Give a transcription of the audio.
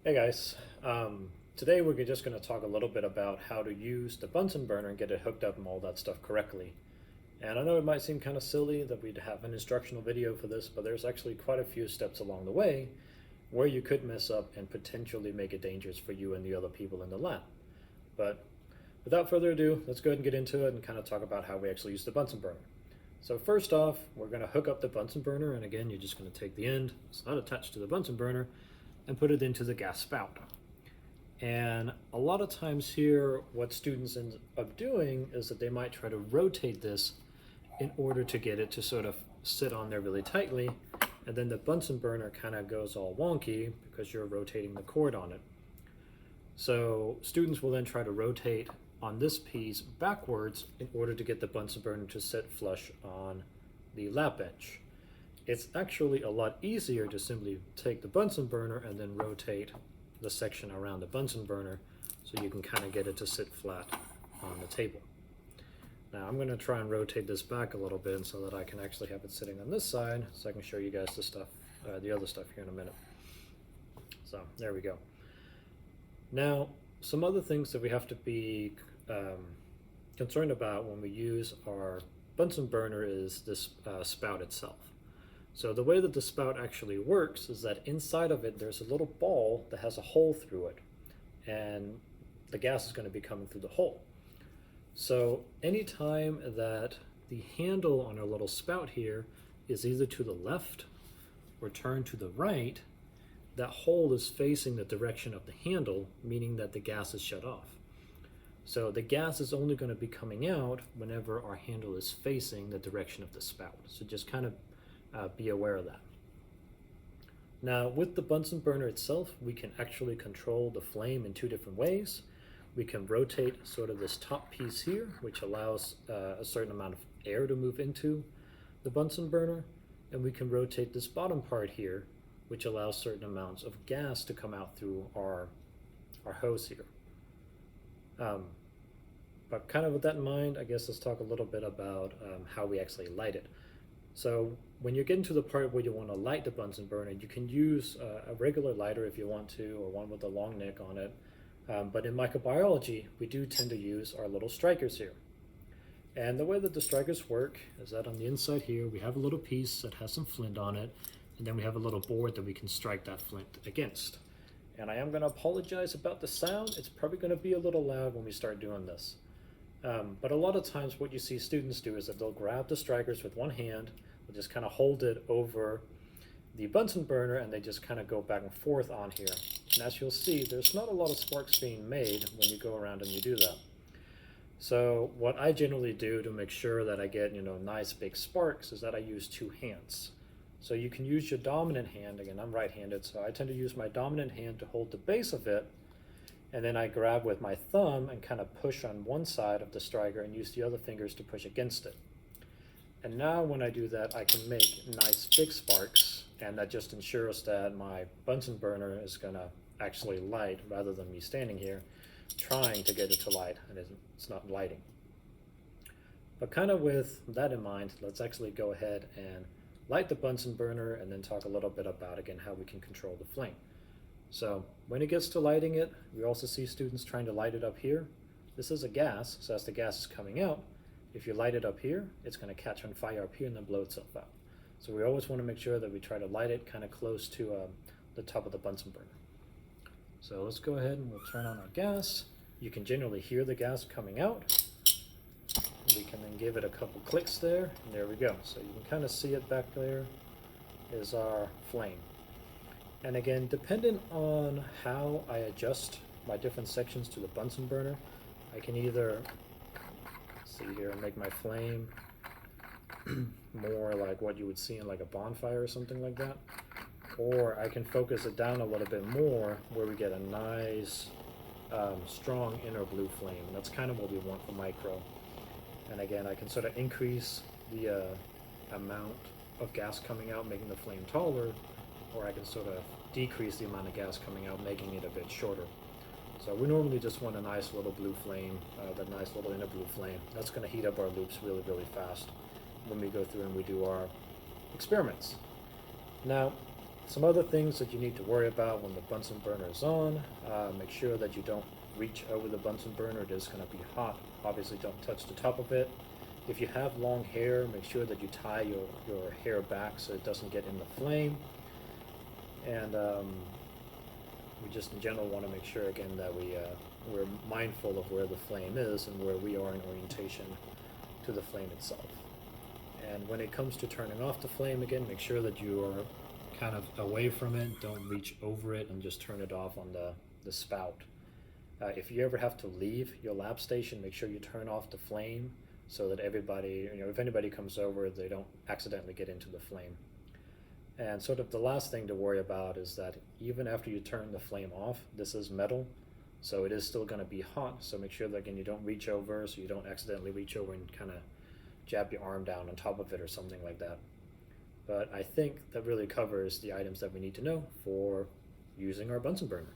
Hey guys, today we're just going to talk a little bit about how to use the Bunsen burner and get it hooked up and all that stuff correctly. And I know it might seem kind of silly that we'd have an instructional video for this, but there's actually quite a few steps along the way where you could mess up and potentially make it dangerous for you and the other people in the lab. But without further ado, let's go ahead and get into it and kind of talk about how we actually use the Bunsen burner. So first off, we're going to hook up the Bunsen burner, and again, you're just going to take the end, it's not attached to the Bunsen burner, and put it into the gas spout. And a lot of times here, what students end up doing is that they might try to rotate this in order to get it to sort of sit on there really tightly, and then the Bunsen burner kind of goes all wonky because you're rotating the cord on it. So students will then try to rotate on this piece backwards in order to get the Bunsen burner to sit flush on the lab bench. It's actually a lot easier to simply take the Bunsen burner and then rotate the section around the Bunsen burner so you can kind of get it to sit flat on the table. Now I'm going to try and rotate this back a little bit so that I can actually have it sitting on this side so I can show you guys the other stuff here in a minute. So there we go. Now some other things that we have to be concerned about when we use our Bunsen burner is this spout itself. So the way that the spout actually works is that inside of it there's a little ball that has a hole through it, and the gas is going to be coming through the hole. So anytime that the handle on our little spout here is either to the left or turned to the right, that hole is facing the direction of the handle, meaning that the gas is shut off. So the gas is only going to be coming out whenever our handle is facing the direction of the spout. So just kind of be aware of that. Now with the Bunsen burner itself, we can actually control the flame in two different ways. We can rotate sort of this top piece here, which allows a certain amount of air to move into the Bunsen burner, and we can rotate this bottom part here, which allows certain amounts of gas to come out through our hose here. But kind of with that in mind, I guess let's talk a little bit about how we actually light it. So when you get into the part where you want to light the Bunsen burner, you can use a regular lighter if you want to, or one with a long neck on it. But in microbiology, we do tend to use our little strikers here. And the way that the strikers work is that on the inside here, we have a little piece that has some flint on it, and then we have a little board that we can strike that flint against. And I am going to apologize about the sound. It's probably going to be a little loud when we start doing this. But a lot of times what you see students do is that they'll grab the strikers with one hand, they'll just kind of hold it over the Bunsen burner, and they just kind of go back and forth on here. And as you'll see, there's not a lot of sparks being made when you go around and you do that. So what I generally do to make sure that I get, nice big sparks is that I use two hands. So you can use your dominant hand. Again, I'm right-handed, so I tend to use my dominant hand to hold the base of it, and then I grab with my thumb and kind of push on one side of the striker and use the other fingers to push against it. And now when I do that, I can make nice big sparks, and that just ensures that my Bunsen burner is going to actually light rather than me standing here trying to get it to light, and it's not lighting. But kind of with that in mind, let's actually go ahead and light the Bunsen burner and then talk a little bit about, again, how we can control the flame. So when it gets to lighting it, we also see students trying to light it up here. This is a gas, so as the gas is coming out, if you light it up here, it's going to catch on fire up here and then blow itself out. So we always want to make sure that we try to light it kind of close to the top of the Bunsen burner. So let's go ahead and we'll turn on our gas. You can generally hear the gas coming out. We can then give it a couple clicks there, and there we go. So you can kind of see it back there is our flame. And again, depending on how I adjust my different sections to the Bunsen burner, I can either, see here, make my flame more like what you would see in like a bonfire or something like that, or I can focus it down a little bit more where we get a nice strong inner blue flame. And that's kind of what we want for micro. And again, I can sort of increase the amount of gas coming out, making the flame taller, or I can sort of decrease the amount of gas coming out, making it a bit shorter. So we normally just want a nice little blue flame, that nice little inner blue flame. That's going to heat up our loops really, really fast when we go through and we do our experiments. Now, Some other things that you need to worry about when the Bunsen burner is on, make sure that you don't reach over the Bunsen burner. It is going to be hot. Obviously don't touch the top of it. If you have long hair, make sure that you tie your hair back so it doesn't get in the flame. And we just in general want to make sure again that we're mindful of where the flame is and where we are in orientation to the flame itself. And when it comes to turning off the flame again, make sure that you are kind of away from it. Don't reach over it and just turn it off on the spout. If you ever have to leave your lab station, make sure you turn off the flame so that everybody, if anybody comes over, they don't accidentally get into the flame. And sort of the last thing to worry about is that even after you turn the flame off, this is metal, so it is still going to be hot. So make sure that again you don't reach over, so you don't accidentally reach over and kind of jab your arm down on top of it or something like that. But I think that really covers the items that we need to know for using our Bunsen burner.